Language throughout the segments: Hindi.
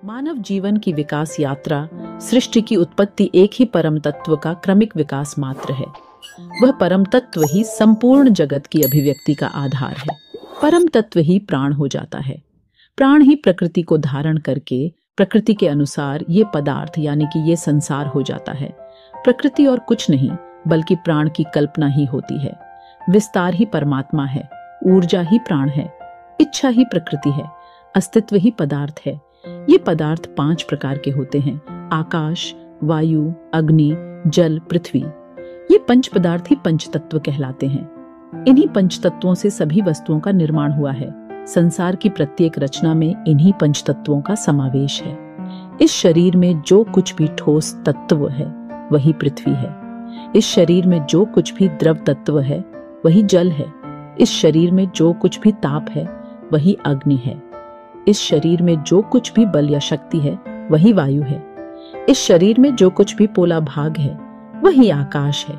मानव जीवन की विकास यात्रा सृष्टि की उत्पत्ति एक ही परम तत्व का क्रमिक विकास मात्र है। वह परम तत्व ही संपूर्ण जगत की अभिव्यक्ति का आधार है। परम तत्व ही प्राण हो जाता है। प्राण ही प्रकृति को धारण करके प्रकृति के अनुसार ये पदार्थ यानी कि ये संसार हो जाता है। प्रकृति और कुछ नहीं बल्कि प्राण की कल्पना ही होती है। विस्तार ही परमात्मा है, ऊर्जा ही प्राण है, इच्छा ही प्रकृति है, अस्तित्व ही पदार्थ है। ये पदार्थ 5 प्रकार के होते हैं: आकाश, वायु, अग्नि, जल, पृथ्वी। ये पंच पदार्थ ही पंच तत्व कहलाते हैं। इन्हीं पंच तत्वों से सभी वस्तुओं का निर्माण हुआ है। संसार की प्रत्येक रचना में इन्हीं पंच तत्वों का समावेश है। इस शरीर में जो कुछ भी ठोस तत्व है वही पृथ्वी है। इस शरीर में जो कुछ भी द्रव तत्व है वही जल है। इस शरीर में जो कुछ भी ताप है वही अग्नि है। इस शरीर में जो कुछ भी बल या शक्ति है वही वायु है। इस शरीर में जो कुछ भी पोला भाग है वही आकाश है।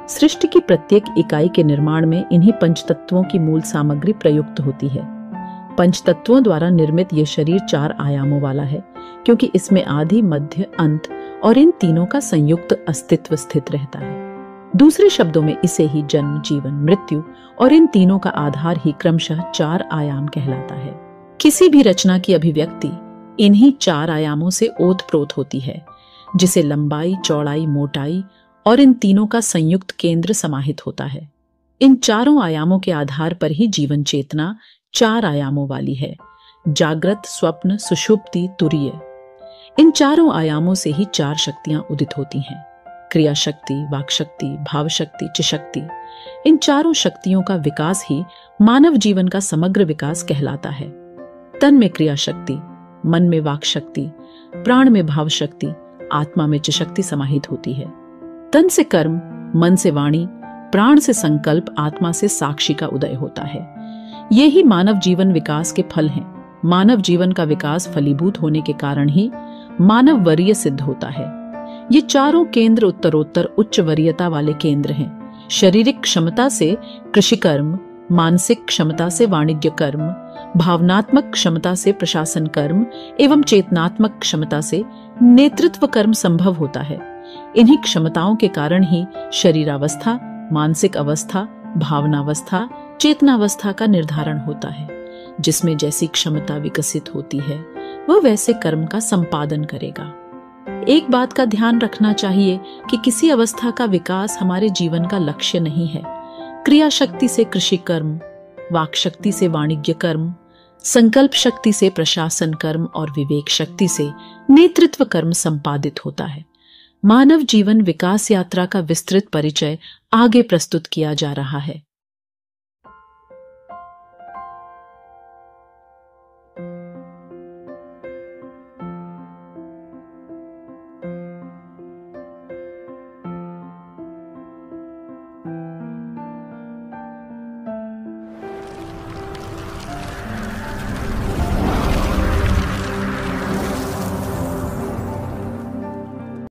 सृष्टि की प्रत्येक इकाई के निर्माण में इन्हीं पंचतत्वों की मूल सामग्री प्रयुक्त होती है। पंचतत्वों द्वारा निर्मित यह शरीर 4 आयामों वाला है, क्योंकि इसमें आदि, मध्य, अंत और इन तीनों का संयुक्त अस्तित्व स्थित रहता है। दूसरे शब्दों में इसे ही जन्म, जीवन, मृत्यु और इन तीनों का आधार ही क्रमशः 4 आयाम कहलाता है। किसी भी रचना की अभिव्यक्ति इन्हीं 4 आयामों से ओतप्रोत होती है, जिसे लंबाई, चौड़ाई, मोटाई और इन तीनों का संयुक्त केंद्र समाहित होता है। इन चारों आयामों के आधार पर ही जीवन चेतना 4 आयामों वाली है: जागृत, स्वप्न, सुषुप्ति, तुरीय। इन चारों आयामों से ही 4 शक्तियां उदित होती हैं: क्रिया शक्ति, वाक शक्ति, भाव शक्ति, चिशक्ति। इन चारों शक्तियों का विकास ही मानव जीवन का समग्र विकास कहलाता है। तन में क्रिया शक्ति, मन में वाक शक्ति, प्राण में भाव शक्ति, आत्मा में चिशक्ति समाहित होती है। तन से कर्म, मन से वाणी, प्राण से संकल्प, आत्मा से साक्षी का उदय होता है। ये ही मानव जीवन विकास के फल हैं। मानव जीवन का विकास फलीभूत होने के कारण ही मानव वरीय सिद्ध होता है। ये चारों केंद्र उत्तरोत्तर उच्च वरीयता वाले केंद्र हैं। शारीरिक क्षमता से कृषि कर्म, मानसिक क्षमता से वाणिज्य कर्म, भावनात्मक क्षमता से प्रशासन कर्म एवं चेतनात्मक क्षमता से नेतृत्व कर्म संभव होता है। इन्हीं क्षमताओं के कारण ही शरीरावस्था, मानसिक अवस्था, भावनावस्था, चेतनावस्था का निर्धारण होता है। जिसमें जैसी क्षमता विकसित होती है वह वैसे कर्म का संपादन करेगा। एक बात का ध्यान रखना चाहिए कि किसी अवस्था का विकास हमारे जीवन का लक्ष्य नहीं है। क्रिया शक्ति से कृषि कर्म, वाक शक्ति से वाणिज्य कर्म, संकल्प शक्ति से प्रशासन कर्म और विवेक शक्ति से नेतृत्व कर्म संपादित होता है। मानव जीवन विकास यात्रा का विस्तृत परिचय आगे प्रस्तुत किया जा रहा है।